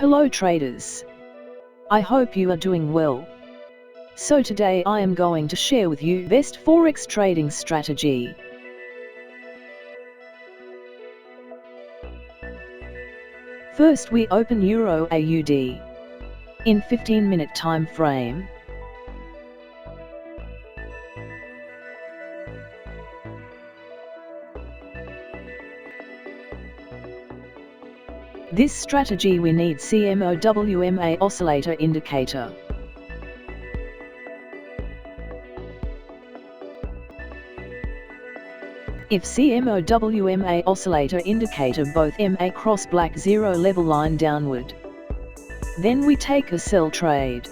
Hello traders. I hope you are doing well. So today I am going to share with you best Forex trading strategy. First we open Euro AUD in 15-minute time frame. This strategy we need CMO WMA oscillator indicator. If CMO WMA oscillator indicator both MA cross black zero level line downward, then we take a sell trade.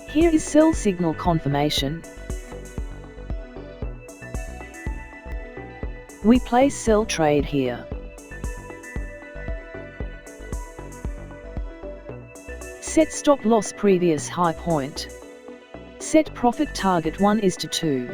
Here is sell signal confirmation. We place sell trade here. Set stop loss previous high point. Set profit target 1:2.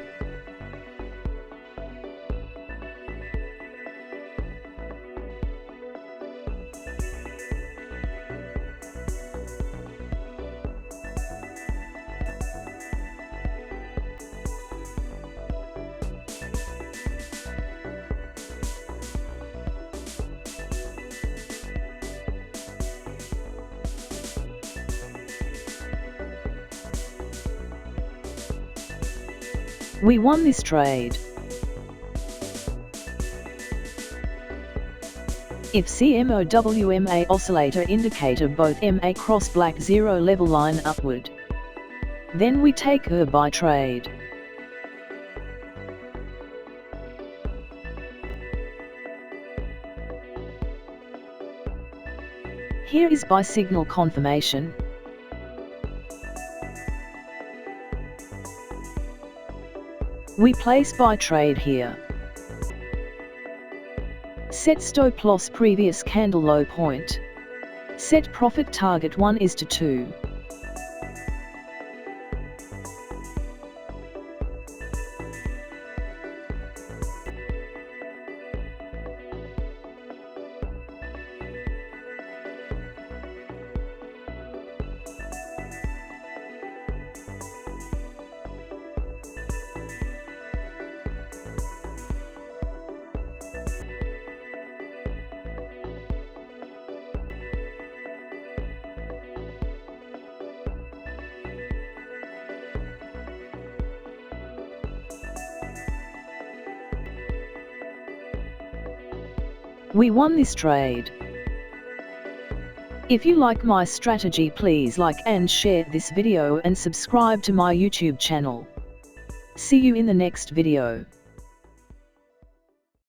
We won this trade. If CMO WMA oscillator indicator both MA cross black zero level line upward, then we take a buy trade. Here is buy signal confirmation. We place buy trade here. Set stop loss previous candle low point. Set profit target 1:2. We won this trade. If you like my strategy, please like and share this video and subscribe to my YouTube channel. See you in the next video.